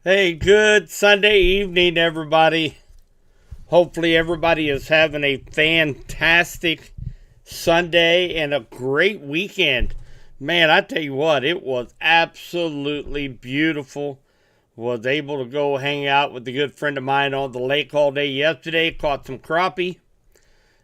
Hey, good Sunday evening, everybody. Hopefully, everybody is having a fantastic Sunday and a great weekend. Man, I tell you what, it was absolutely beautiful. Was able to go hang out with a good friend of mine on the lake all day yesterday. Caught some crappie.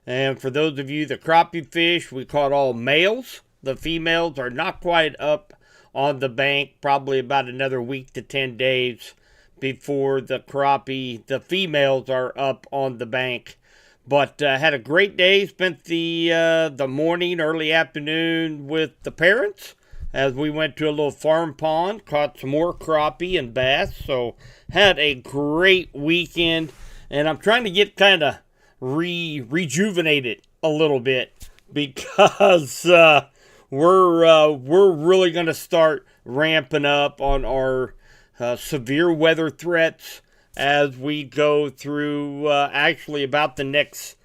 And for those of you that crappie fish, we caught all males. The females are not quite up on the bank, probably about another week to 10 days before the females are up on the bank. But had a great day. Spent the morning, early afternoon with the parents as we went to a little farm pond, caught some more crappie and bass. So had a great weekend, and I'm trying to get kind of rejuvenated a little bit because we're really going to start ramping up on our severe weather threats as we go through actually about the next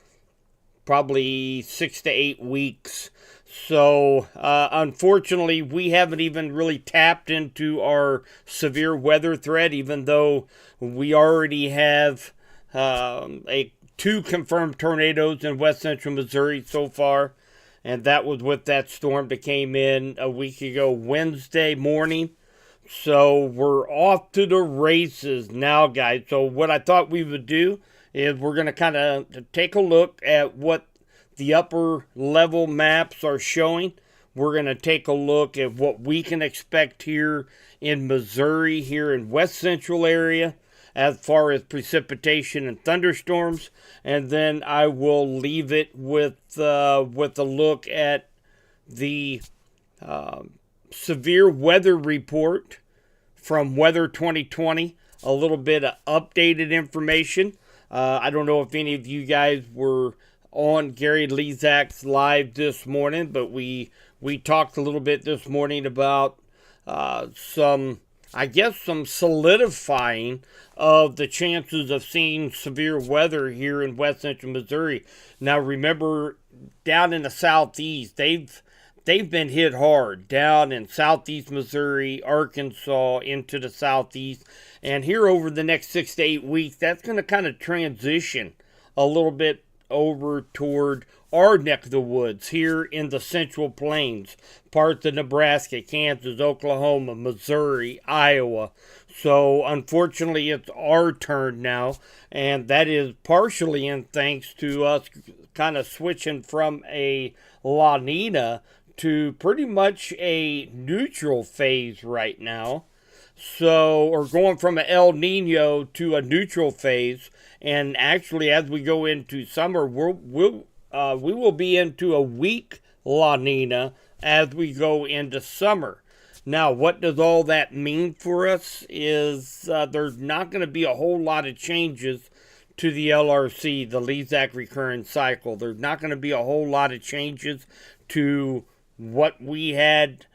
probably 6 to 8 weeks. So unfortunately, we haven't even really tapped into our severe weather threat, even though we already have two confirmed tornadoes in west central Missouri so far. And that was with that storm that came in a week ago Wednesday morning. So we're off to the races now, guys. So what I thought we would do is we're going to kind of take a look at what the upper level maps are showing. We're going to take a look at what we can expect here in Missouri, here in west central area, as far as precipitation and thunderstorms. And then I will leave it with a look at the severe weather report from Weather 2020, a little bit of updated information. I don't know if any of you guys were on Gary Lezak's live this morning, but we talked a little bit this morning about some solidifying of the chances of seeing severe weather here in west central Missouri. Now remember, down in the southeast, they've been hit hard down in southeast Missouri, Arkansas, into the southeast. And here over the next 6 to 8 weeks, that's going to kind of transition a little bit over toward our neck of the woods here in the Central Plains, parts of Nebraska, Kansas, Oklahoma, Missouri, Iowa. So unfortunately, it's our turn now, and that is partially in thanks to us kind of switching from a La Nina to pretty much a neutral phase right now. So, or going from an El Nino to a neutral phase. And actually, as we go into summer, we will be into a weak La Nina as we go into summer. Now, what does all that mean for us is there's not going to be a whole lot of changes to the LRC, the Lezak recurrence cycle. There's not going to be a whole lot of changes to what we had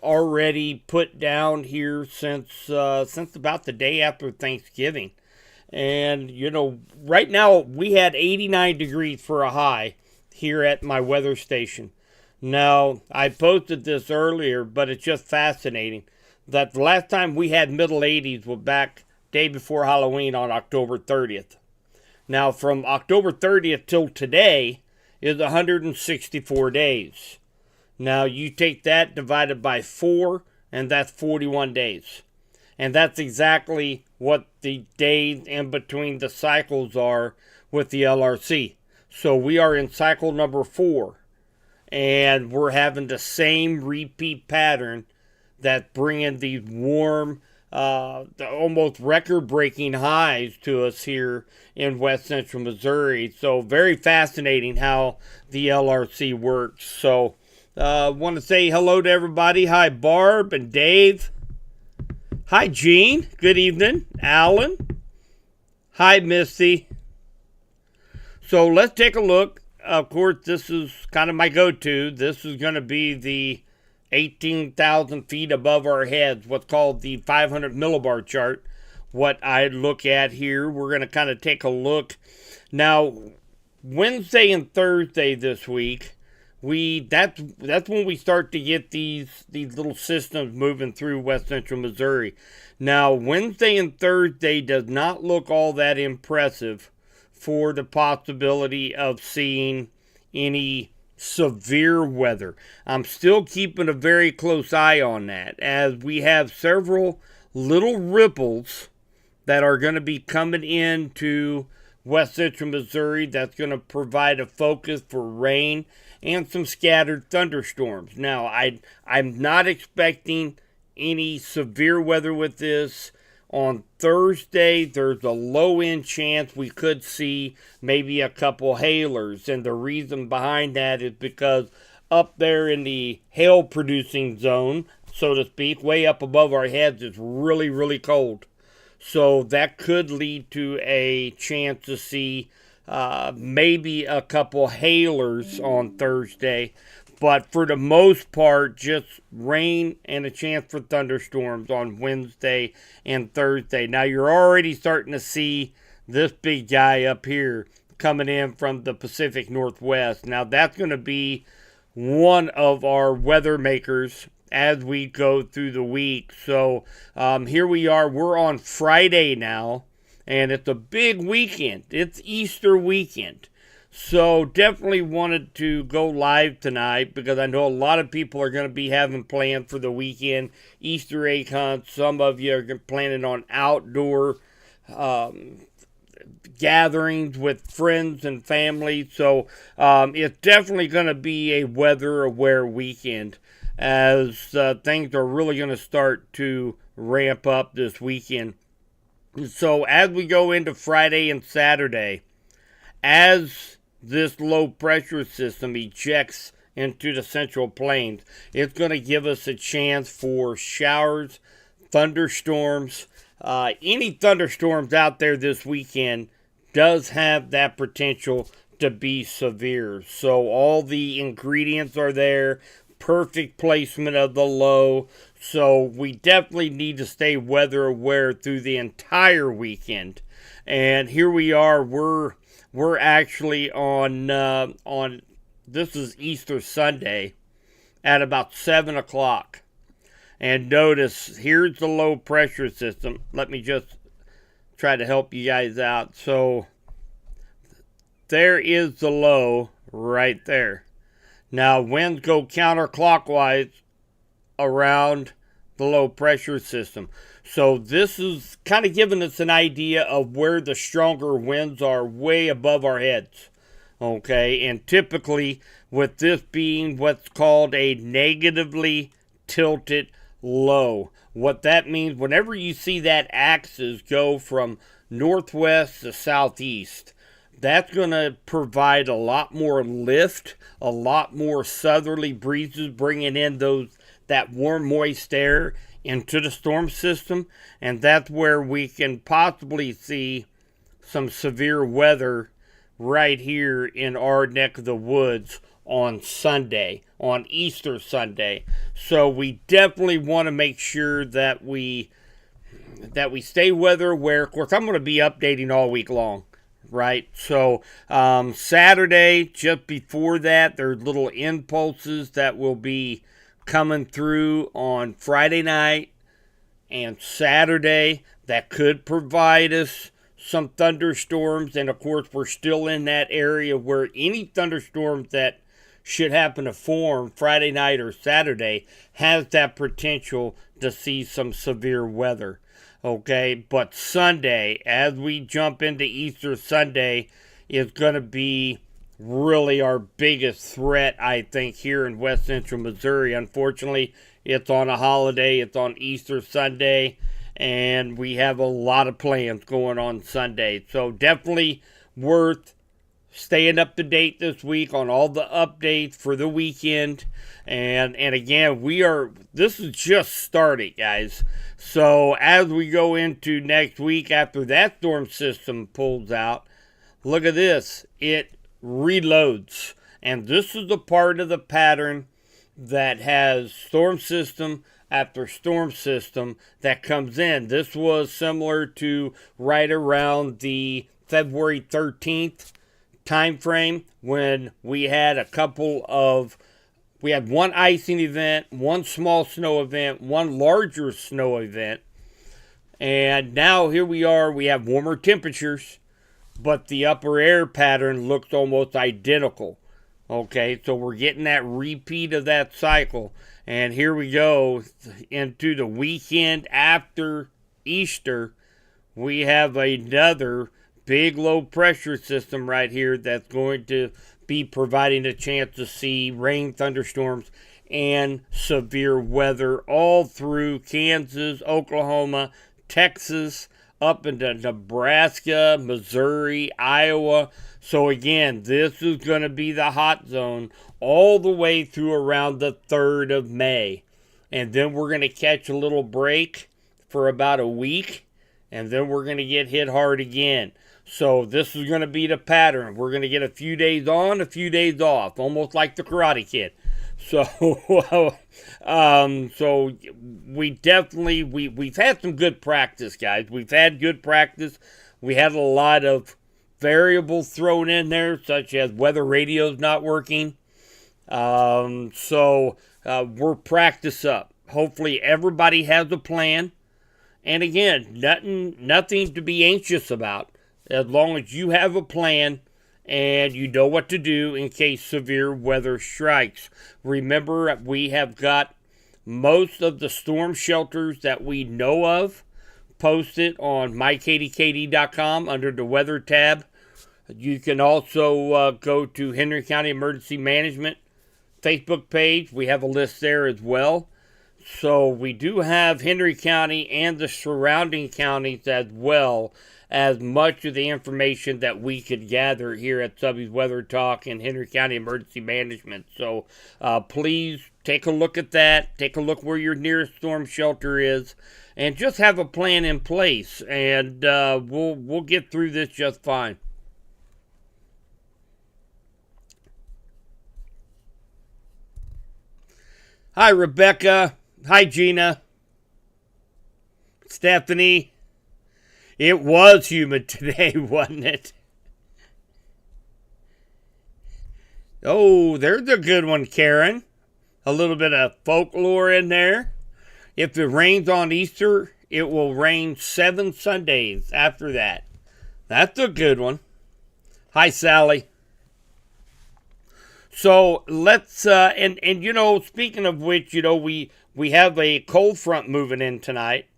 already put down here since about the day after Thanksgiving. And, you know, right now we had 89 degrees for a high here at my weather station. Now, I posted this earlier, but it's just fascinating that the last time we had middle 80s was back day before Halloween on October 30th. Now, from October 30th till today is 164 days. Now, you take that divided by 4, and that's 41 days. And that's exactly what the days in between the cycles are with the LRC. So we are in cycle number 4, and we're having the same repeat pattern that's bringing these warm, the almost record-breaking highs to us here in west central Missouri. So very fascinating how the LRC works. So want to say hello to everybody. Hi, Barb and Dave. Hi, Gene. Good evening. Alan. Hi, Misty. So let's take a look. Of course, this is kind of my go-to. This is going to be the 18,000 feet above our heads, what's called the 500 millibar chart. What I look at here, we're going to kind of take a look. Now, Wednesday and Thursday this week, that's when we start to get these little systems moving through west central Missouri. Now, Wednesday and Thursday does not look all that impressive for the possibility of seeing any severe weather. I'm still keeping a very close eye on that, as we have several little ripples that are going to be coming into west central Missouri that's going to provide a focus for rain and some scattered thunderstorms. Now, I'm not expecting any severe weather with this. On Thursday, there's a low-end chance we could see maybe a couple hailers, and the reason behind that is because up there in the hail-producing zone, so to speak, way up above our heads, it's really, really cold. So that could lead to a chance to see maybe a couple hailers on Thursday. But for the most part, just rain and a chance for thunderstorms on Wednesday and Thursday. Now, you're already starting to see this big guy up here coming in from the Pacific Northwest. Now, that's going to be one of our weather makers as we go through the week. So here we are. We're on Friday now, and it's a big weekend. It's Easter weekend. So definitely wanted to go live tonight because I know a lot of people are going to be having plans for the weekend, Easter egg hunts. Some of you are planning on outdoor gatherings with friends and family. So it's definitely going to be a weather-aware weekend, as things are really going to start to ramp up this weekend. So as we go into Friday and Saturday, as this low pressure system ejects into the central plains, it's going to give us a chance for showers, thunderstorms. Any thunderstorms out there this weekend does have that potential to be severe. So all the ingredients are there. Perfect placement of the low. So we definitely need to stay weather aware through the entire weekend. And here we are. We're actually on this is Easter Sunday at about 7 o'clock. And notice, here's the low pressure system. Let me just try to help you guys out. So there is the low right there. Now, winds go counterclockwise around the low pressure system. So this is kind of giving us an idea of where the stronger winds are, way above our heads. Okay, and typically with this being what's called a negatively tilted low. What that means, whenever you see that axis go from northwest to southeast, that's going to provide a lot more lift, a lot more southerly breezes, bringing in that warm, moist air into the storm system, and that's where we can possibly see some severe weather right here in our neck of the woods on Sunday, on Easter Sunday. So we definitely want to make sure that we stay weather aware. Of course, I'm going to be updating all week long, right? So Saturday, just before that, there's little impulses that will be coming through on Friday night and Saturday that could provide us some thunderstorms. And of course, we're still in that area where any thunderstorms that should happen to form Friday night or Saturday has that potential to see some severe weather. Okay, but Sunday, as we jump into Easter Sunday, is going to be really our biggest threat, I think, here in west central Missouri. Unfortunately, it's on a holiday. It's on Easter Sunday, and we have a lot of plans going on Sunday. So definitely worth staying up to date this week on all the updates for the weekend. And again, this is just starting, guys. So as we go into next week, after that storm system pulls out, look at this. It reloads. And this is the part of the pattern that has storm system after storm system that comes in. This was similar to right around the February 13th time frame when we had we had one icing event, one small snow event, one larger snow event. And now here we are, we have warmer temperatures, but the upper air pattern looks almost identical. Okay, so we're getting that repeat of that cycle. And here we go into the weekend after Easter. We have another big low pressure system right here that's going to be providing a chance to see rain, thunderstorms, and severe weather all through Kansas, Oklahoma, Texas, up into Nebraska, Missouri, Iowa. So again, this is going to be the hot zone all the way through around the 3rd of May. And then we're going to catch a little break for about a week, and then we're going to get hit hard again. So this is going to be the pattern. We're going to get a few days on, a few days off, almost like the Karate Kid. So, so we definitely, we've had some good practice, guys. We've had good practice. We had a lot of variables thrown in there, such as weather radio's not working. So we're practice up. Hopefully everybody has a plan. And again, nothing to be anxious about, as long as you have a plan and you know what to do in case severe weather strikes. Remember, we have got most of the storm shelters that we know of posted on mykdkd.com under the weather tab. You can also go to Henry County Emergency Management Facebook page. We have a list there as well. So we do have Henry County and the surrounding counties as well as much of the information that we could gather here at Subby's Weather Talk and Henry County Emergency Management. So please take a look at that. Take a look where your nearest storm shelter is, and just have a plan in place. And we'll get through this just fine. Hi, Rebecca. Hi, Gina. Stephanie. It was humid today, wasn't it? Oh, there's a good one, Karen. A little bit of folklore in there. If it rains on Easter, it will rain 7 Sundays after that. That's a good one. Hi, Sally. So let's, and you know, speaking of which, you know, we have a cold front moving in tonight.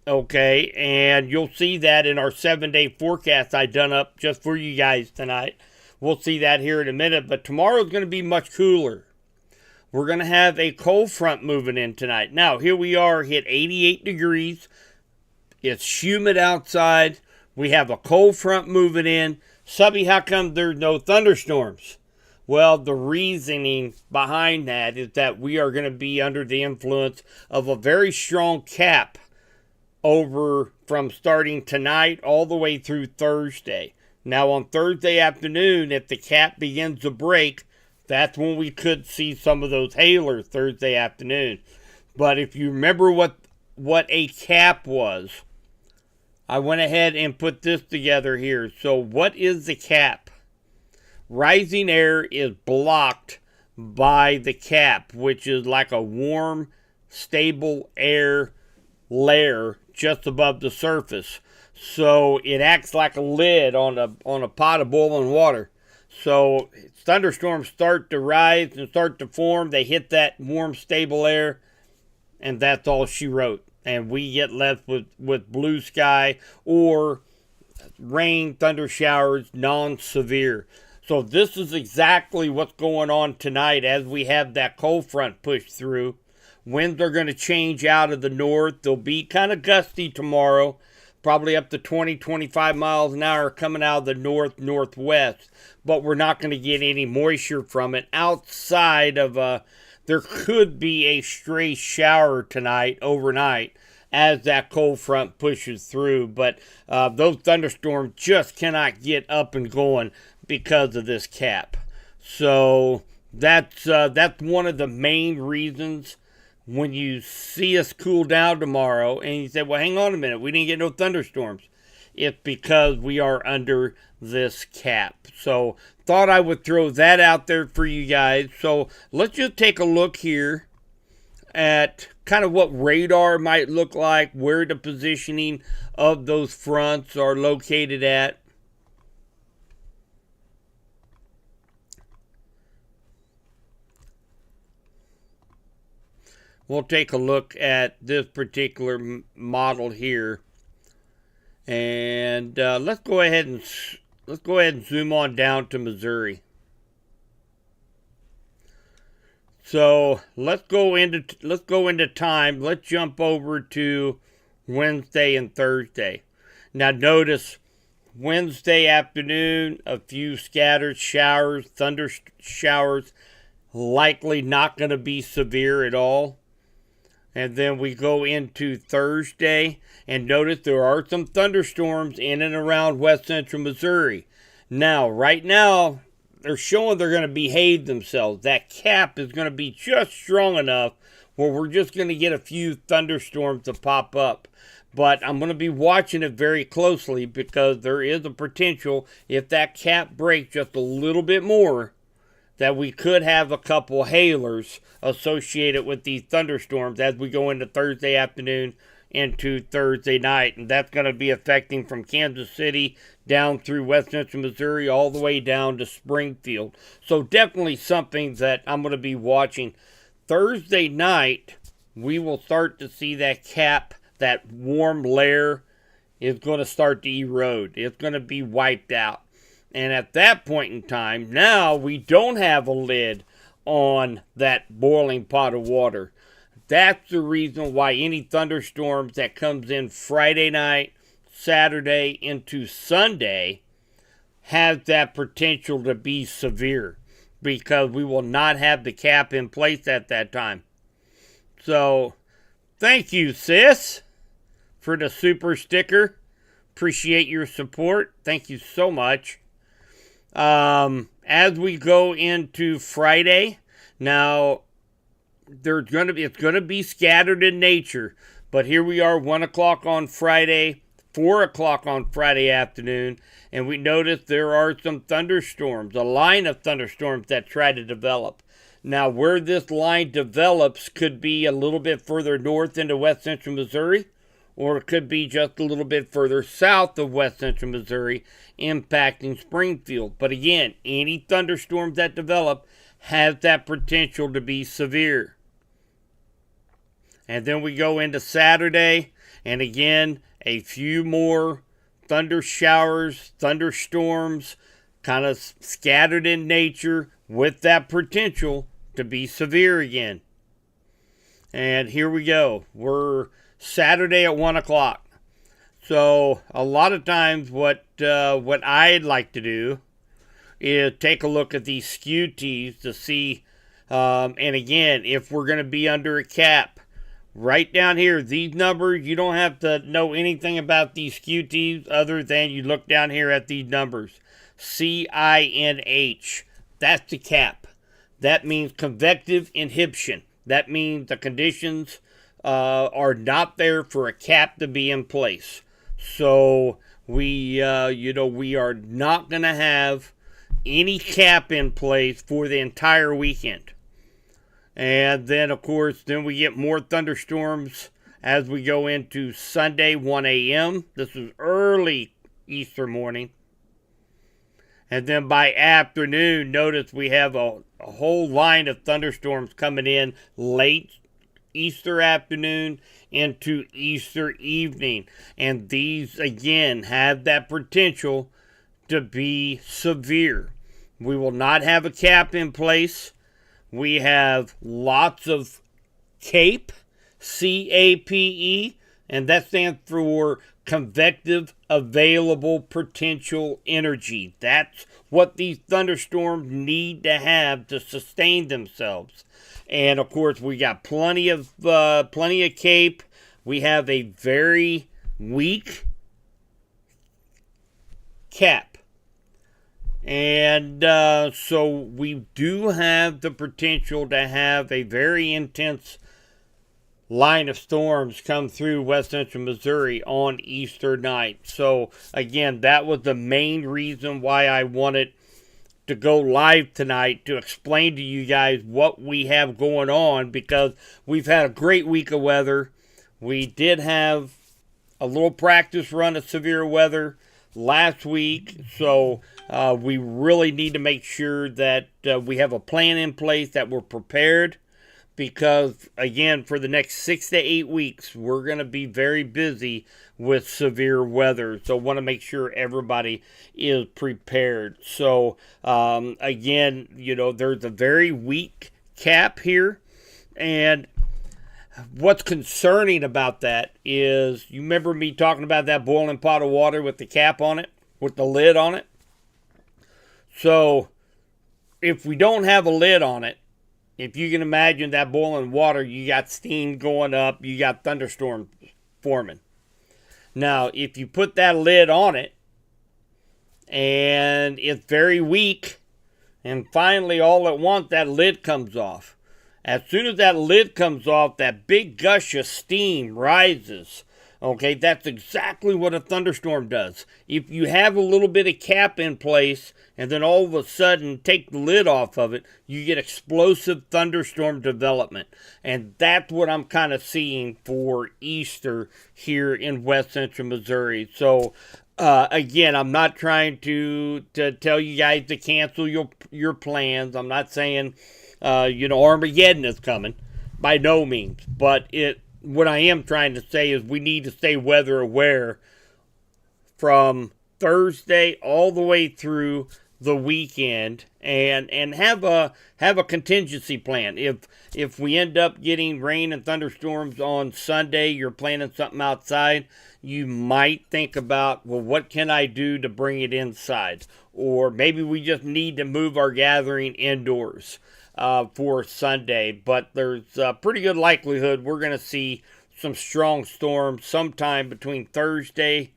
Okay, and you'll see that in our 7-day forecast I done up just for you guys tonight. We'll see that here in a minute, but tomorrow's going to be much cooler. We're going to have a cold front moving in tonight. Now, here we are, hit 88 degrees. It's humid outside. We have a cold front moving in. Subby, how come there's no thunderstorms? Well, the reasoning behind that is that we are going to be under the influence of a very strong cap over from starting tonight all the way through Thursday. Now, on Thursday afternoon, if the cap begins to break, that's when we could see some of those hailers Thursday afternoon. But if you remember what a cap was, I went ahead and put this together here. So what is the cap? Rising air is blocked by the cap, which is like a warm, stable air layer just above the surface. So it acts like a lid on a pot of boiling water. So thunderstorms start to rise and start to form. They hit that warm, stable air, and that's all she wrote. And we get left with blue sky or rain, thunder showers, non-severe. So this is exactly what's going on tonight as we have that cold front pushed through. Winds are going to change out of the north. They'll be kind of gusty tomorrow, probably up to 20, 25 miles an hour coming out of the northwest. But we're not going to get any moisture from it outside of there could be a stray shower tonight, overnight, as that cold front pushes through. But those thunderstorms just cannot get up and going because of this cap. So that's one of the main reasons when you see us cool down tomorrow and you say, well, hang on a minute, we didn't get no thunderstorms. it's because we are under this cap. So thought I would throw that out there for you guys. So let's just take a look here at kind of what radar might look like, where the positioning of those fronts are located at. We'll take a look at this particular model here, and let's go ahead and zoom on down to Missouri. So let's go into time. Let's jump over to Wednesday and Thursday. Now notice Wednesday afternoon, a few scattered showers, thunder showers, likely not going to be severe at all. And then we go into Thursday, and notice there are some thunderstorms in and around west central Missouri. Now, right now, they're showing they're going to behave themselves. That cap is going to be just strong enough where we're just going to get a few thunderstorms to pop up. But I'm going to be watching it very closely because there is a potential, if that cap breaks just a little bit more, that we could have a couple hailers associated with these thunderstorms as we go into Thursday afternoon into Thursday night. And that's going to be affecting from Kansas City down through west central Missouri all the way down to Springfield. So definitely something that I'm going to be watching. Thursday night, we will start to see that cap, that warm layer, is going to start to erode. It's going to be wiped out. And at that point in time, now we don't have a lid on that boiling pot of water. That's the reason why any thunderstorms that comes in Friday night, Saturday into Sunday has that potential to be severe, because we will not have the cap in place at that time. So thank you, sis, for the super sticker. Appreciate your support. Thank you so much. As we go into Friday, now it's going to be scattered in nature, but here we are, 1 o'clock on Friday, 4 o'clock on Friday afternoon, and we notice there are some thunderstorms, a line of thunderstorms that try to develop. Now, where this line develops could be a little bit further north into west central Missouri, or it could be just a little bit further south of west central Missouri, impacting Springfield. But again, any thunderstorms that develop has that potential to be severe. And then we go into Saturday, and again, a few more thunder showers, thunderstorms, kind of scattered in nature with that potential to be severe again. And here we go. We're Saturday at 1 o'clock. So a lot of times what I'd like to do is take a look at these skew-tees to see, and again, if we're going to be under a cap. Right down here, these numbers, you don't have to know anything about these skew-tees other than you look down here at these numbers. CINH, that's the cap. That means convective inhibition. That means the conditions are not there for a cap to be in place. So we are not going to have any cap in place for the entire weekend. And then, of course, then we get more thunderstorms as we go into Sunday, 1 a.m. This is early Easter morning. And then by afternoon, notice we have a whole line of thunderstorms coming in late Easter afternoon into Easter evening. And these, again, have that potential to be severe. We will not have a cap in place. We have lots of CAPE, C-A-P-E, and that stands for convective available potential energy. That's what these thunderstorms need to have to sustain themselves. And of course, we got plenty of CAPE. We have a very weak cap. And so we do have the potential to have a very intense line of storms come through west central Missouri on Easter night. So, again, that was the main reason why I wanted to go live tonight to explain to you guys what we have going on, because we've had a great week of weather. We did have a little practice run of severe weather last week, so we really need to make sure that we have a plan in place, that we're prepared, because, again, for the next 6 to 8 weeks, we're going to be very busy with severe weather. So want to make sure everybody is prepared. So, again, there's a very weak cap here. And what's concerning about that is, you remember me talking about that boiling pot of water with the cap on it, with the lid on it? So, if we don't have a lid on it, if you can imagine that boiling water, you got steam going up, you got thunderstorms forming. Now, if you put that lid on it, and it's very weak, and finally all at once that lid comes off. As soon as that lid comes off, that big gush of steam rises. Okay, that's exactly what a thunderstorm does. If you have a little bit of cap in place and then all of a sudden take the lid off of it, you get explosive thunderstorm development. And that's what I'm kind of seeing for Easter here in west central Missouri. So, again, I'm not trying to tell you guys to cancel your plans. I'm not saying, Armageddon is coming. By no means. But what I am trying to say is we need to stay weather aware from Thursday all the way through the weekend, and have a contingency plan. If we end up getting rain and thunderstorms on Sunday, you're planning something outside, you might think about, well, what can I do to bring it inside? Or maybe we just need to move our gathering indoors for Sunday. But there's a pretty good likelihood we're going to see some strong storms sometime between Thursday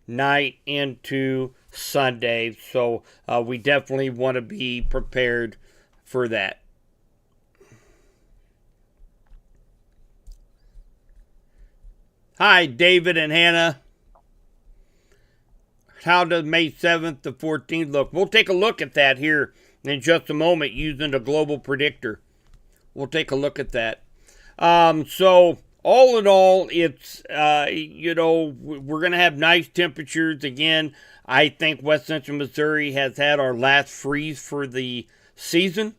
night into Sunday. So we definitely want to be prepared for that. Hi, David and Hannah. How does May 7th to 14th look? We'll take a look at that here in just a moment using the global predictor. We'll take a look at that. So all in all, it's, we're going to have nice temperatures. Again, I think west central Missouri has had our last freeze for the season.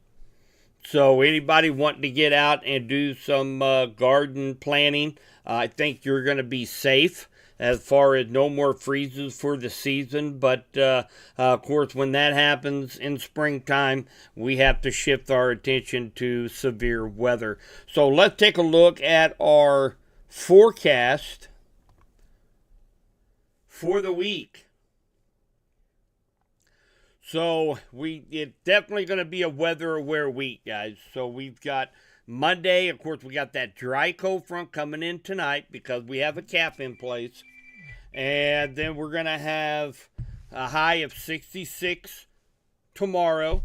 So anybody wanting to get out and do some garden planting, I think you're going to be safe as far as no more freezes for the season. But, of course, when that happens in springtime, we have to shift our attention to severe weather. So let's take a look at our forecast for the week. So it's definitely going to be a weather-aware week, guys. So we've got Monday, of course, we got that dry cold front coming in tonight because we have a cap in place. And then we're going to have a high of 66 tomorrow,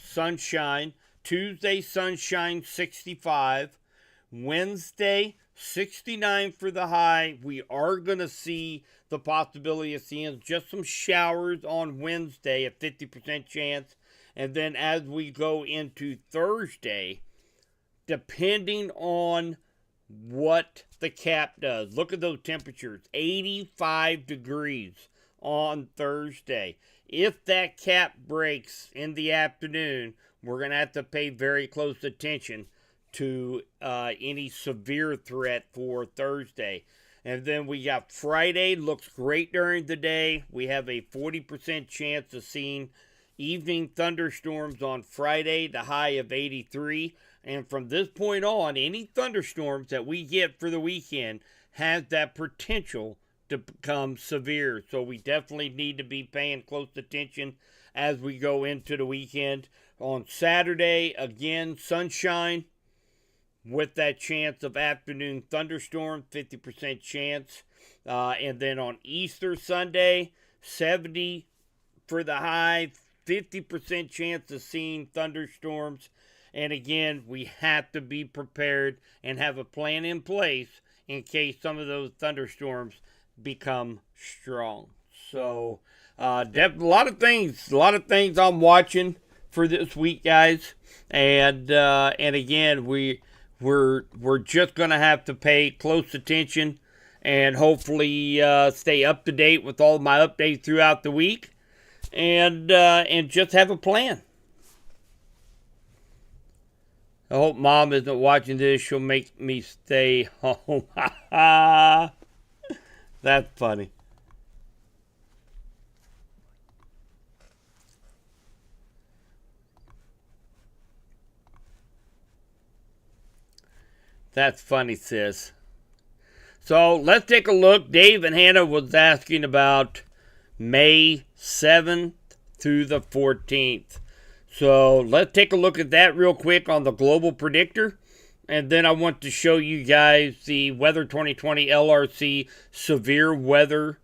sunshine. Tuesday, sunshine, 65. Wednesday, 69 for the high. We are going to see the possibility of seeing just some showers on Wednesday, a 50% chance. And then as we go into Thursday, depending on what the cap does, look at those temperatures, 85 degrees on Thursday. If that cap breaks in the afternoon, we're going to have to pay very close attention to any severe threat for Thursday. And then we got Friday, looks great during the day. We have a 40% chance of seeing evening thunderstorms on Friday, the high of 83. And from this point on, any thunderstorms that we get for the weekend has that potential to become severe. So we definitely need to be paying close attention as we go into the weekend. On Saturday, again, sunshine with that chance of afternoon thunderstorm, 50% chance. And then on Easter Sunday, 70 for the high, 50% chance of seeing thunderstorms. And again, we have to be prepared and have a plan in place in case some of those thunderstorms become strong. So, a lot of things I'm watching for this week, guys. And again, we're just gonna have to pay close attention and hopefully stay up to date with all my updates throughout the week, and just have a plan. I hope Mom isn't watching this. She'll make me stay home. That's funny. That's funny, sis. So let's take a look. Dave and Hannah was asking about May 7th through the 14th. So let's take a look at that real quick on the global predictor. And then I want to show you guys the Weather 2020 LRC severe weather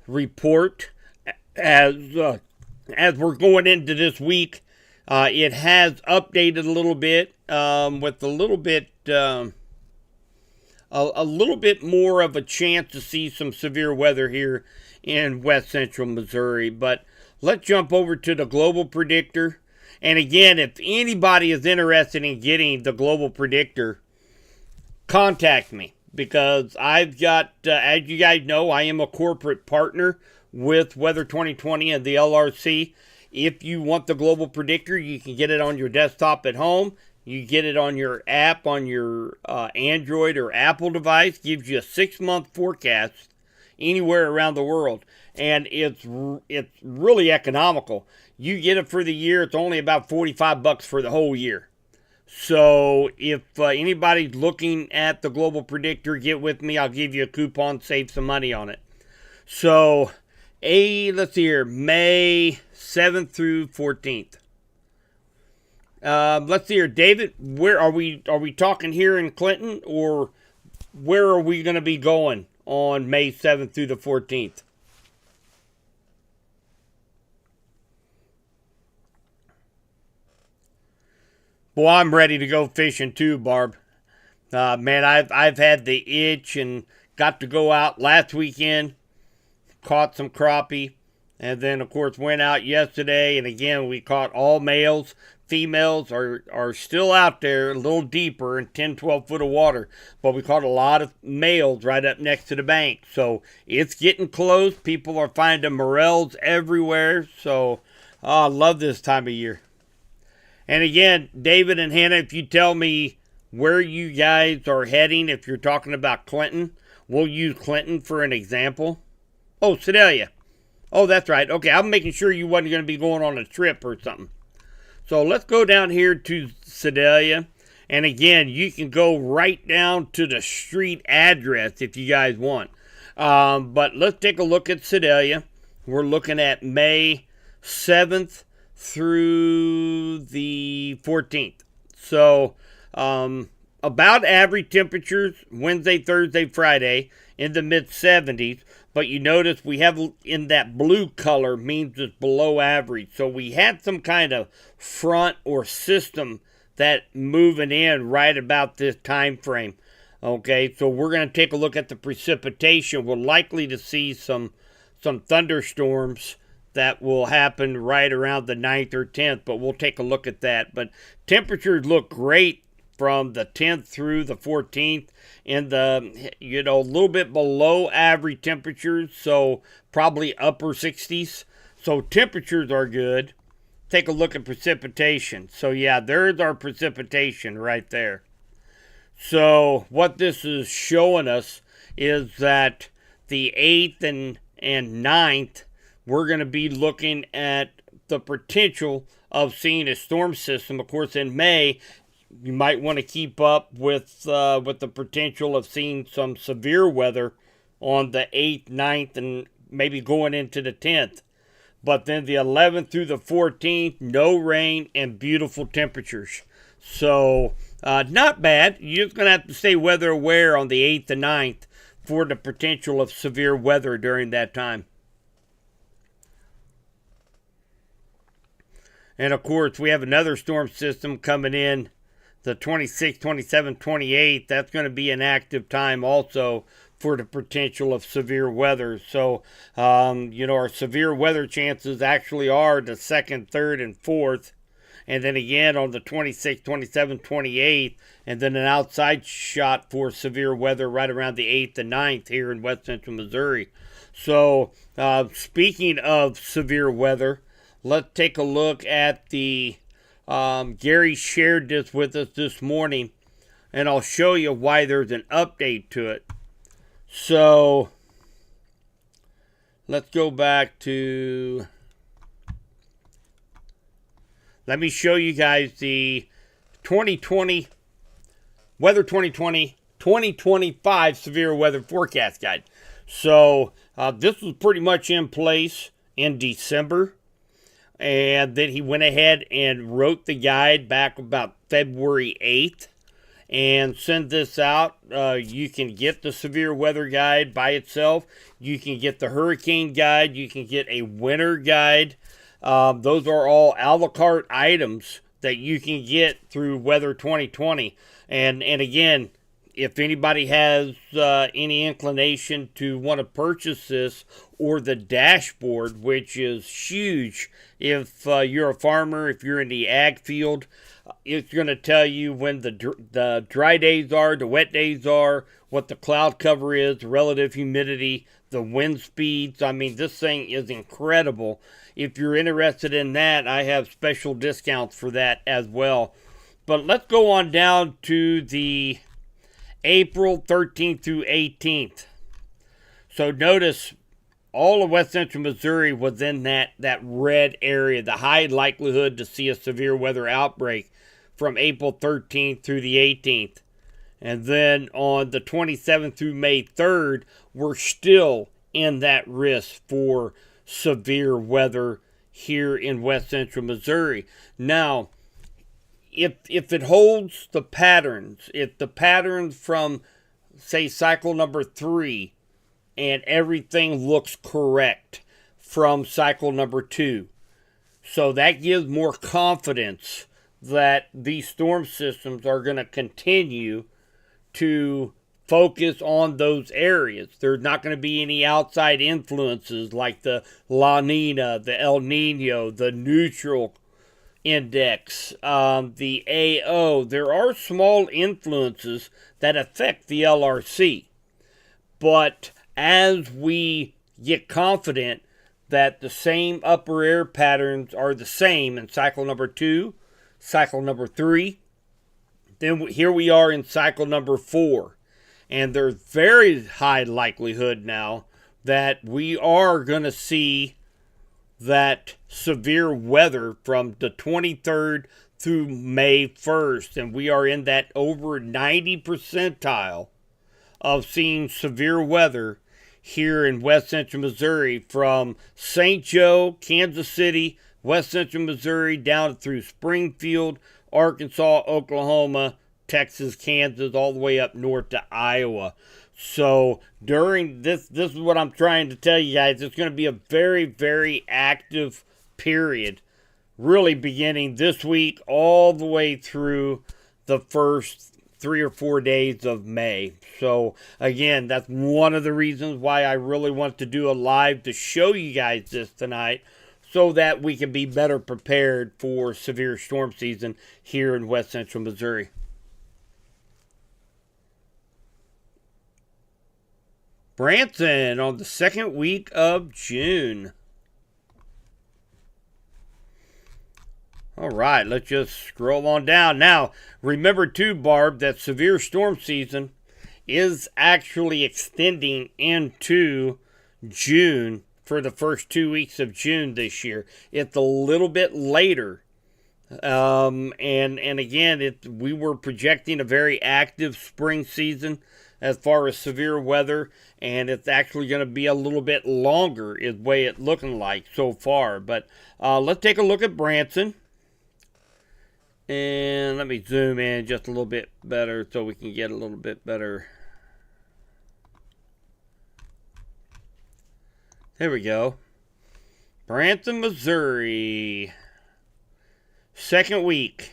report as we're going into this week. It has updated a little bit with a little bit more of a chance to see some severe weather here in west central Missouri. But let's jump over to the global predictor. And again, if anybody is interested in getting the global predictor, contact me, because I've got, as you guys know, I am a corporate partner with Weather 2020 and the LRC. If you want the global predictor, you can get it on your desktop at home. You get it on your app on your Android or Apple device. Gives you a 6-month forecast anywhere around the world, and it's really economical. You get it for the year. It's only about $45 for the whole year. So if anybody's looking at the global predictor, get with me. I'll give you a coupon, save some money on it. So, let's see here, May 7th through 14th. Let's see here, David. Where are we? Are we talking here in Clinton, or where are we going to be going on May 7th through the 14th? Well, I'm ready to go fishing too, Barb. Man, I've had the itch and got to go out last weekend, caught some crappie, and then of course went out yesterday, and again we caught all males. Females are still out there a little deeper in 10, 12 foot of water, but we caught a lot of males right up next to the bank. So it's getting close. People are finding morels everywhere. So I love this time of year. And again, David and Hannah, if you tell me where you guys are heading, if you're talking about Clinton, we'll use Clinton for an example. Oh, Sedalia. Oh, that's right. Okay, I'm making sure you wasn't going to be going on a trip or something. So let's go down here to Sedalia. And again, you can go right down to the street address if you guys want. But let's take a look at Sedalia. We're looking at May 7th through the 14th. So about average temperatures Wednesday, Thursday, Friday in the mid 70s. But you notice we have in that blue color means it's below average. So we had some kind of front or system that moving in right about this time frame. Okay, so we're going to take a look at the precipitation. We're likely to see some thunderstorms that will happen right around the 9th or 10th, but we'll take a look at that. But temperatures look great from the 10th through the 14th, in the, a little bit below average temperatures, so probably upper 60s. So temperatures are good. Take a look at precipitation. So yeah, there's our precipitation right there. So what this is showing us is that the 8th and 9th, we're going to be looking at the potential of seeing a storm system. Of course, in May, you might want to keep up with the potential of seeing some severe weather on the 8th, 9th, and maybe going into the 10th. But then the 11th through the 14th, no rain and beautiful temperatures. So not bad. You're just going to have to stay weather aware on the 8th and 9th for the potential of severe weather during that time. And of course, we have another storm system coming in the 26th, 27th, 28th. That's going to be an active time also for the potential of severe weather. So, our severe weather chances actually are the 2nd, 3rd, and 4th. And then again on the 26th, 27th, 28th. And then an outside shot for severe weather right around the 8th and 9th here in west central Missouri. So, speaking of severe weather, let's take a look at the Gary shared this with us this morning, and I'll show you why there's an update to it. So let's go back to, let me show you guys the 2020 Weather 2020-2025 Severe Weather Forecast Guide. So this was pretty much in place in December. And then he went ahead and wrote the guide back about February 8th and sent this out. You can get the severe weather guide by itself. You can get the hurricane guide. You can get a winter guide. Those are all a la carte items that you can get through Weather 2020. And again, if anybody has any inclination to want to purchase this, or the dashboard, which is huge if you're a farmer, if you're in the ag field, it's going to tell you when the dry days are, the wet days are, what the cloud cover is, the relative humidity, the wind speeds. I mean, this thing is incredible. If you're interested in that, I have special discounts for that as well. But let's go on down to the April 13th through 18th. So notice all of west central Missouri was in that red area, the high likelihood to see a severe weather outbreak from April 13th through the 18th. And then on the 27th through May 3rd, we're still in that risk for severe weather here in west central Missouri. Now, if it holds the patterns, if the patterns from, say, cycle number 3, and everything looks correct from cycle number 2, so that gives more confidence that these storm systems are going to continue to focus on those areas. There's not going to be any outside influences like the La Nina, the El Nino, the neutral index, the AO. There are small influences that affect the LRC. But as we get confident that the same upper air patterns are the same in cycle number 2, cycle number 3, then here we are in cycle number 4. And there's very high likelihood now that we are going to see that severe weather from the 23rd through May 1st. And we are in that over 90 percentile of seeing severe weather here in west central Missouri, from St. Joe, Kansas City, west central Missouri, down through Springfield, Arkansas, Oklahoma, Texas, Kansas, all the way up north to Iowa. So during this is what I'm trying to tell you guys. It's going to be a very, very active period, really beginning this week all the way through the first 3 or 4 days of May. So again, that's one of the reasons why I really want to do a live to show you guys this tonight, so that we can be better prepared for severe storm season here in west central Missouri. Branson on the second week of June. All right, let's just scroll on down. Now, remember too, Barb, that severe storm season is actually extending into June for the first 2 weeks of June this year. It's a little bit later. And again, we were projecting a very active spring season as far as severe weather, and it's actually going to be a little bit longer is the way it's looking like so far. But let's take a look at Branson. And let me zoom in just a little bit better so we can get a little bit better. There we go. Branson, Missouri. Second week.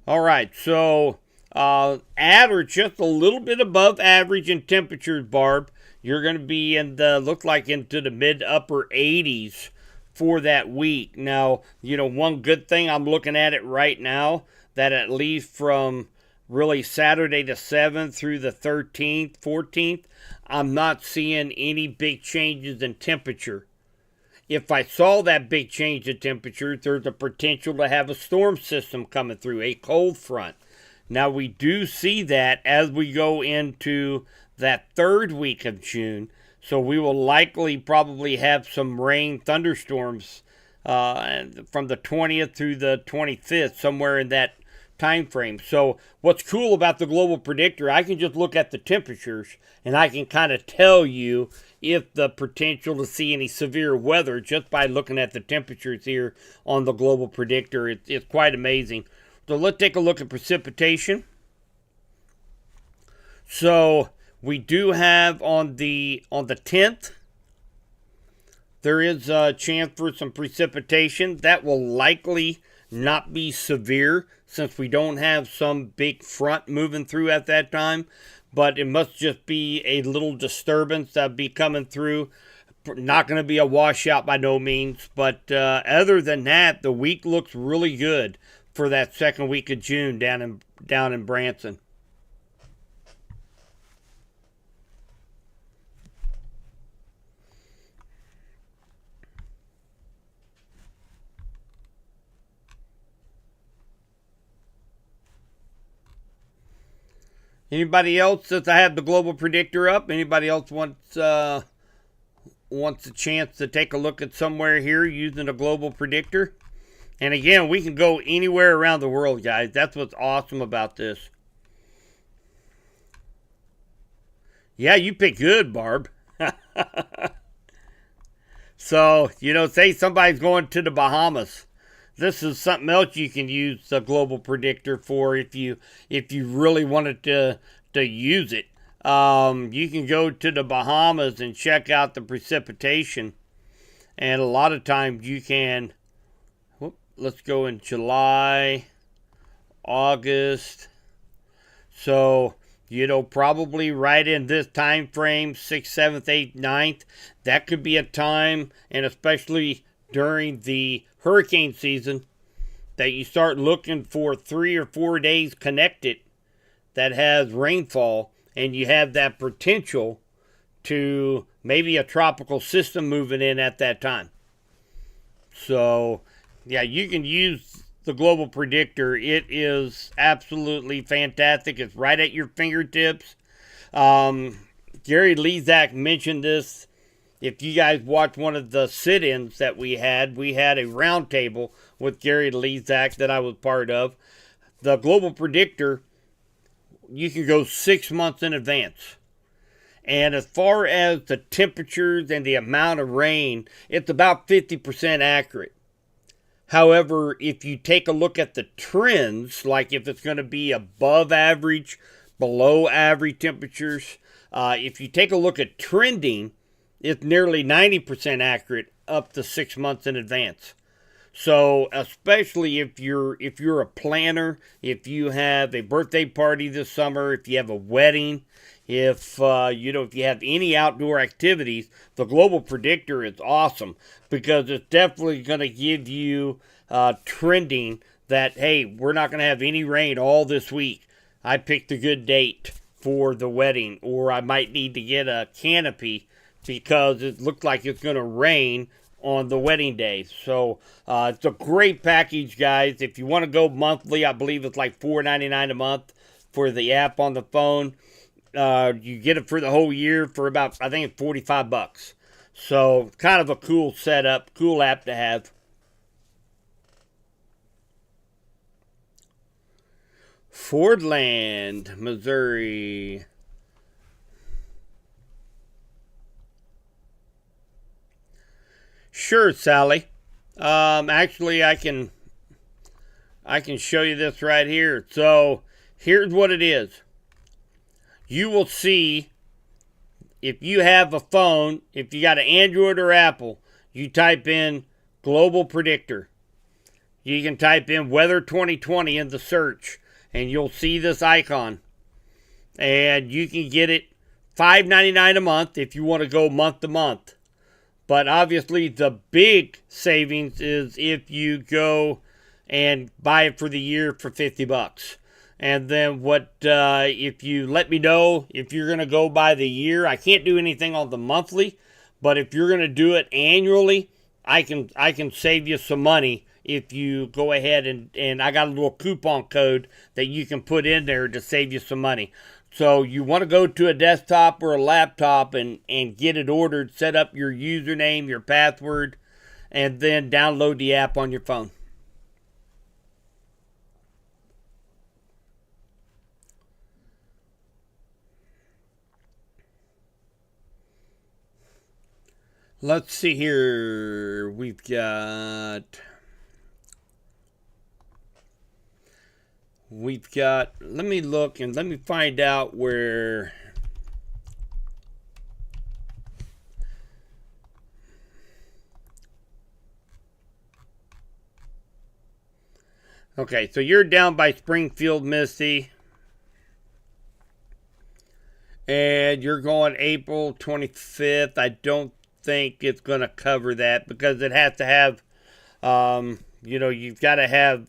All right, so at or just a little bit above average in temperatures, Barb. You're going to be in the, look like into the mid upper 80s for that week. Now, one good thing, I'm looking at it right now, that at least from really Saturday the 7th through the 13th, 14th, I'm not seeing any big changes in temperature. If I saw that big change in temperature, there's a potential to have a storm system coming through, a cold front. Now, we do see that as we go into that third week of June, so we will likely probably have some rain thunderstorms from the 20th through the 25th, somewhere in that time frame. So what's cool about the global predictor, I can just look at the temperatures and I can kind of tell you if the potential to see any severe weather just by looking at the temperatures here on the global predictor. It's quite amazing. So let's take a look at precipitation. So we do have on the 10th, there is a chance for some precipitation. That will likely not be severe since we don't have some big front moving through at that time. But it must just be a little disturbance that'll be coming through. Not going to be a washout by no means. But other than that, the week looks really good for that second week of June down in Branson. Anybody else, since I have the global predictor up, anybody else wants a chance to take a look at somewhere here using a global predictor? And again, we can go anywhere around the world, guys. That's what's awesome about this. Yeah, you picked good, Barb. So, say somebody's going to the Bahamas. This is something else you can use the global predictor for if you really wanted to use it. You can go to the Bahamas and check out the precipitation. And a lot of times you can, let's go in July, August. So, probably right in this time frame, 6th, 7th, 8th, 9th. That could be a time, and especially during the hurricane season, that you start looking for 3 or 4 days connected that has rainfall, and you have that potential to maybe a tropical system moving in at that time. So, yeah, you can use the global predictor. It is absolutely fantastic. It's right at your fingertips. Gary Lezak mentioned this. If you guys watched one of the sit-ins that we had a roundtable with Gary Lezak that I was part of. The global predictor, you can go 6 months in advance. And as far as the temperatures and the amount of rain, it's about 50% accurate. However, if you take a look at the trends, like if it's going to be above average, below average temperatures, if you take a look at trending, it's nearly 90% accurate up to 6 months in advance. So, especially if you're a planner, if you have a birthday party this summer, if you have a wedding, if if you have any outdoor activities, the global predictor is awesome because it's definitely going to give you trending that, hey, we're not going to have any rain all this week. I picked a good date for the wedding, or I might need to get a canopy because it looks like it's going to rain on the wedding day. So it's a great package, guys. If you want to go monthly, I believe it's like $4.99 a month for the app on the phone. You get it for the whole year for about, I think it's $45. So kind of a cool setup, cool app to have. Fordland, Missouri. Sure, Sally. Actually, I can show you this right here. So here's what it is. You will see, if you have a phone, if you got an Android or Apple, you type in Global Predictor. you can type in weather 2020 in the search, and you'll see this icon. And you can get it $5.99 a month if you want to go month to month. But obviously, the big savings is if you go and buy it for the year for $50. And then if you let me know if you're going to go by the year, I can't do anything on the monthly, but if you're going to do it annually, I can save you some money if you go ahead and I got a little coupon code that you can put in there to save you some money. So you want to go to a desktop or a laptop and get it ordered, set up your username, your password, and then download the app on your phone. Let's see here. We've got, let me look and let me find out where. Okay, so you're down by Springfield, Misty. And you're going April 25th. I don't think it's going to cover that because it has to have, you've got to have,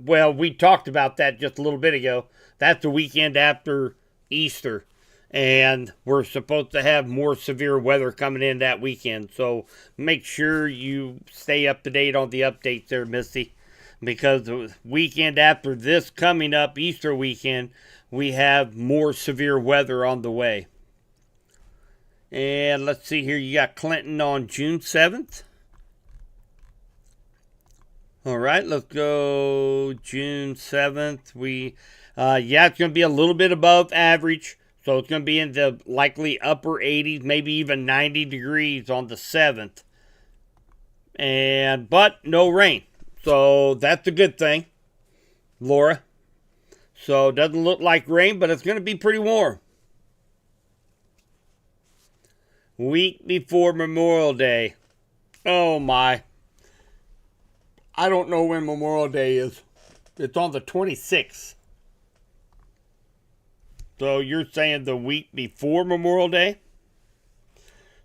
well, we talked about that just a little bit ago. That's the weekend after Easter. And we're supposed to have more severe weather coming in that weekend. So make sure you stay up to date on the updates there, Misty. Because the weekend after this coming up, Easter weekend, we have more severe weather on the way. And let's see here, you got Clinton on June 7th. All right, let's go June 7th. It's going to be a little bit above average. So it's going to be in the likely upper 80s, maybe even 90 degrees on the 7th. But no rain. So that's a good thing, Laura. So it doesn't look like rain, but it's going to be pretty warm. Week before Memorial Day. Oh my. I don't know when Memorial Day is. It's on the 26th. So you're saying the week before Memorial Day?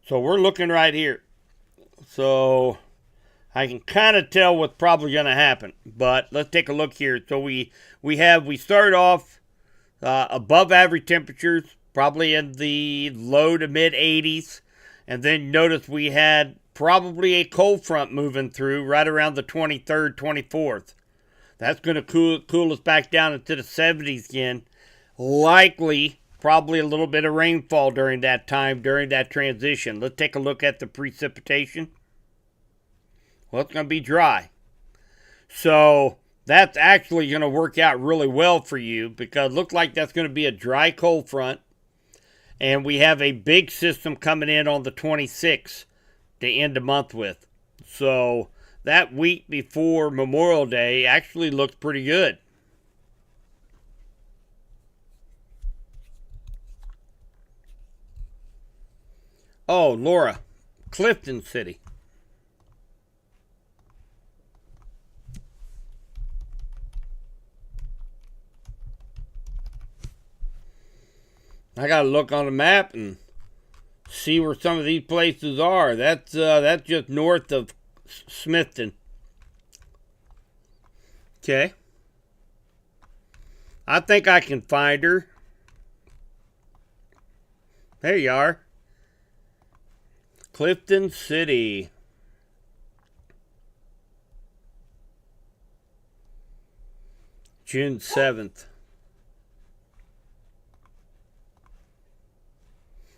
So we're looking right here. So I can kind of tell what's probably going to happen. But let's take a look here. So we started off above average temperatures, probably in the low to mid 80s. And then notice we had probably a cold front moving through right around the 23rd, 24th. That's going to cool us back down into the 70s again. Likely, probably a little bit of rainfall during that time, during that transition. Let's take a look at the precipitation. Well, it's going to be dry. So that's actually going to work out really well for you because it looks like that's going to be a dry cold front. And we have a big system coming in on the 26th to end the month with. So that week before Memorial Day actually looks pretty good. Oh, Laura, Clifton City. I gotta look on the map and see where some of these places are. That's just north of Smithton. Okay. I think I can find her. There you are. Clifton City. June 7th.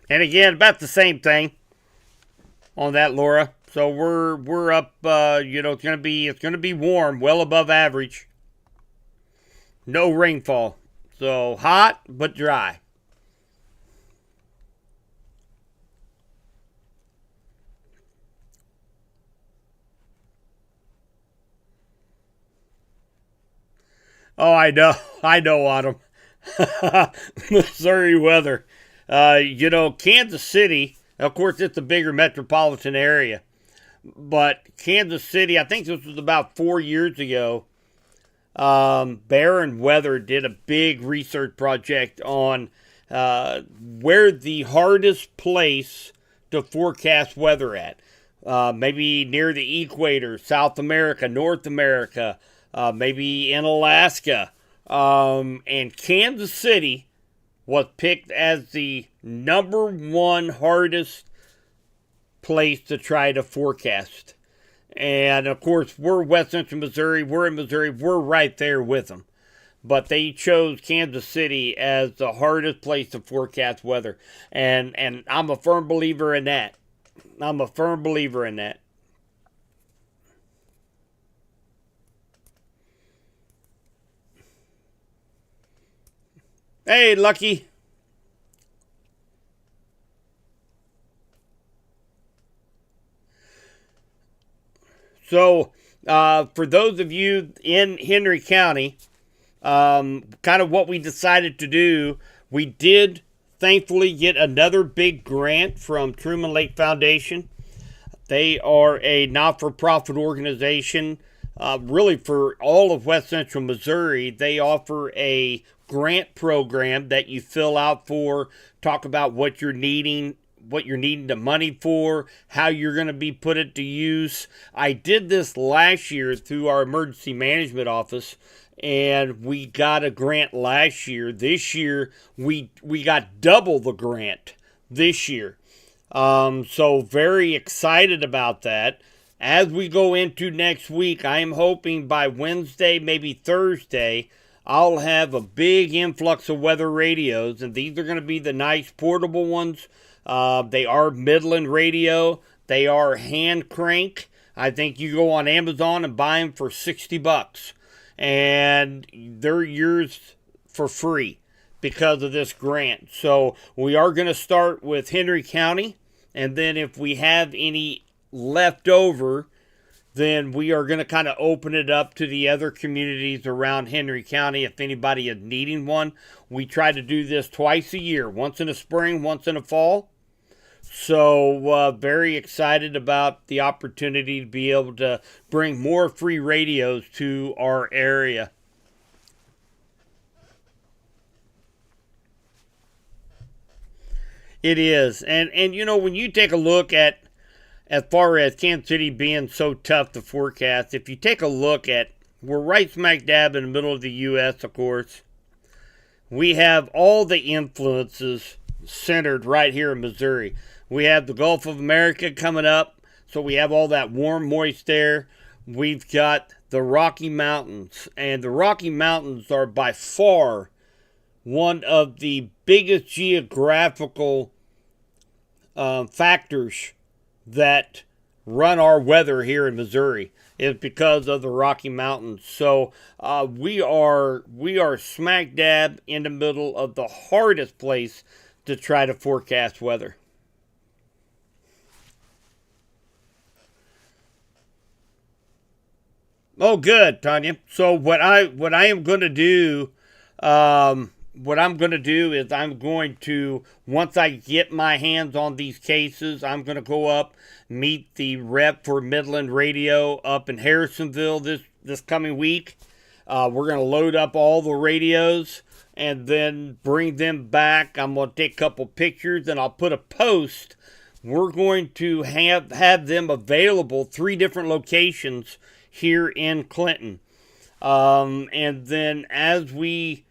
And again, about the same thing on that, Laura. So we're up. It's gonna be warm, well above average. No rainfall, so hot but dry. Oh, I know, Autumn. Missouri weather. Kansas City, of course, it's a bigger metropolitan area. But Kansas City, I think this was about 4 years ago. Bear Weather did a big research project on where the hardest place to forecast weather at. Maybe near the equator, South America, North America, maybe in Alaska. And Kansas City was picked as the number one hardest place to try to forecast. And of course, we're West Central Missouri, we're in Missouri, we're right there with them. But they chose Kansas City as the hardest place to forecast weather. And I'm a firm believer in that. I'm a firm believer in that. Hey, Lucky. So, for those of you in Henry County, kind of what we decided to do, we did thankfully get another big grant from Truman Lake Foundation. They are a not-for-profit organization, really for all of West Central Missouri. They offer a grant program that you fill out for, talk about what you're needing the money for, how you're going to be put it to use. I did this last year through our emergency management office, and we got a grant last year. This year, we got double the grant this year. So very excited about that. As we go into next week, I am hoping by Wednesday, maybe Thursday, I'll have a big influx of weather radios, and these are going to be the nice portable ones. They are Midland radio. They are hand crank. I think you go on Amazon and buy them for $60, and they're yours for free because of this grant. So we are going to start with Henry County, and then if we have any left over, then we are going to kind of open it up to the other communities around Henry County if anybody is needing one. We try to do this twice a year, once in the spring, once in the fall. So very excited about the opportunity to be able to bring more free radios to our area. It is. And you know, when you take a look at as far as Kansas City being so tough to forecast, if you take a look at, we're right smack dab in the middle of the U.S., of course. We have all the influences centered right here in Missouri. We have the Gulf of America coming up, so we have all that warm, moist air. We've got the Rocky Mountains, and the Rocky Mountains are by far one of the biggest geographical factors that run our weather here in Missouri is because of the Rocky Mountains. So we are smack dab in the middle of the hardest place to try to forecast weather. Oh, good, Tanya. So what I am going to do, what I'm going to do is I'm going to, once I get my hands on these cases, I'm going to go up, meet the rep for Midland Radio up in Harrisonville this coming week. We're going to load up all the radios and then bring them back. I'm going to take a couple pictures and I'll put a post. We're going to have them available, 3 different locations here in Clinton. And then as we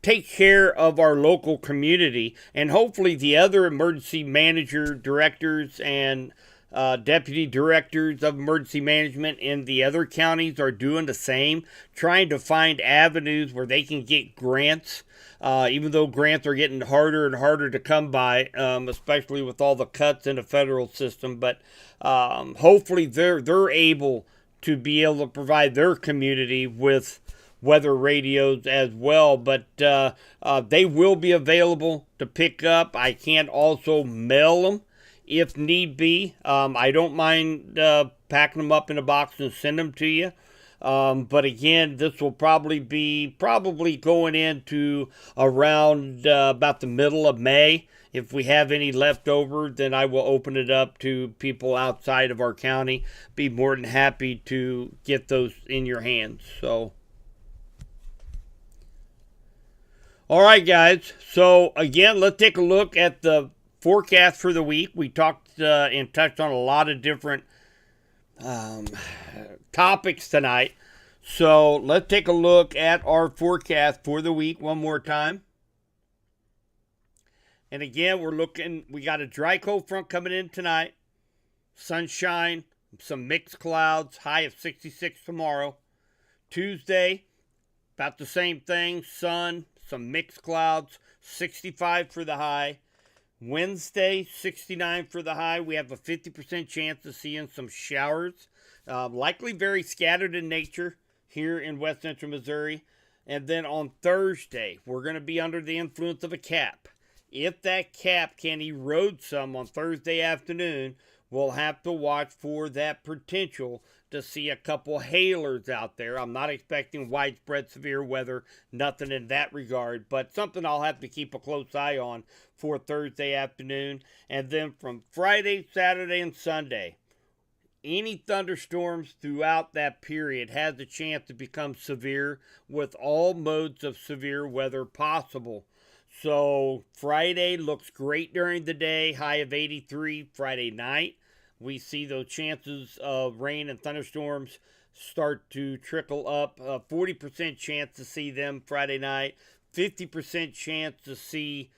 take care of our local community, and hopefully the other emergency manager directors and deputy directors of emergency management in the other counties are doing the same, trying to find avenues where they can get grants, even though grants are getting harder and harder to come by, especially with all the cuts in the federal system. But hopefully they're able to be able to provide their community with weather radios as well, but they will be available to pick up. I can also mail them if need be. I don't mind packing them up in a box and send them to you. But again, this will probably be going into around about the middle of May. If we have any left over, then I will open it up to people outside of our county. Be more than happy to get those in your hands. So, all right, guys. So again, let's take a look at the forecast for the week. We talked and touched on a lot of different topics tonight. So let's take a look at our forecast for the week one more time. And again, we got a dry cold front coming in tonight. Sunshine, some mixed clouds, high of 66 tomorrow. Tuesday, about the same thing. Sun, some mixed clouds, 65 for the high. Wednesday, 69 for the high. We have a 50% chance of seeing some showers. Likely very scattered in nature here in west central Missouri. And then on Thursday, we're going to be under the influence of a cap. If that cap can erode some on Thursday afternoon, we'll have to watch for that potential to see a couple hailers out there. I'm not expecting widespread severe weather, nothing in that regard, but something I'll have to keep a close eye on for Thursday afternoon. And then from Friday, Saturday, and Sunday, any thunderstorms throughout that period has a chance to become severe with all modes of severe weather possible. So Friday looks great during the day, high of 83. Friday night, we see those chances of rain and thunderstorms start to trickle up. 40% chance to see them Friday night, 50% chance to see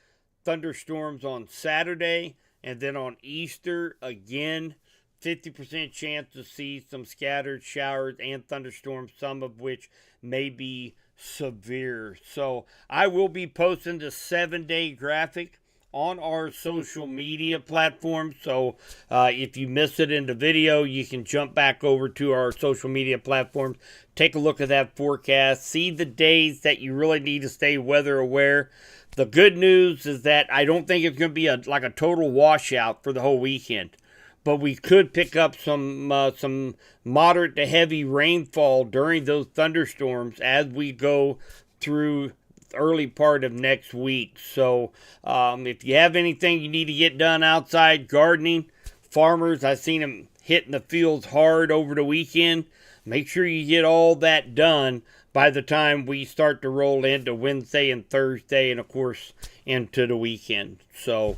thunderstorms on Saturday, and then on Easter, again, 50% chance to see some scattered showers and thunderstorms, some of which may be severe. So I will be posting the 7-day graphic on our social media platforms. So if you missed it in the video, you can jump back over to our social media platforms, take a look at that forecast, see the days that you really need to stay weather aware. The good news is that I don't think it's going to be like a total washout for the whole weekend. But we could pick up some moderate to heavy rainfall during those thunderstorms as we go through the early part of next week. So if you have anything you need to get done outside, gardening, farmers, I've seen them hitting the fields hard over the weekend. Make sure you get all that done by the time we start to roll into Wednesday and Thursday and, of course, into the weekend. So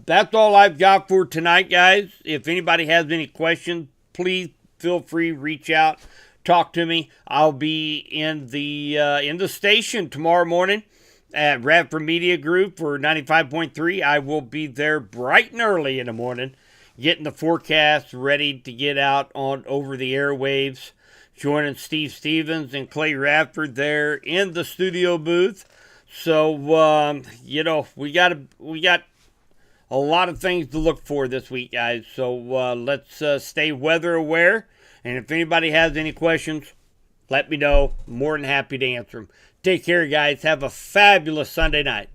that's all I've got for tonight, guys. If anybody has any questions, please feel free to reach out, talk to me. I'll be in the station tomorrow morning at Radford Media Group for 95.3. I will be there bright and early in the morning, getting the forecast ready to get out on over the airwaves, joining Steve Stevens and Clay Radford there in the studio booth. So we got a lot of things to look for this week, guys. So let's stay weather aware. And if anybody has any questions, let me know. More than happy to answer them. Take care, guys. Have a fabulous Sunday night.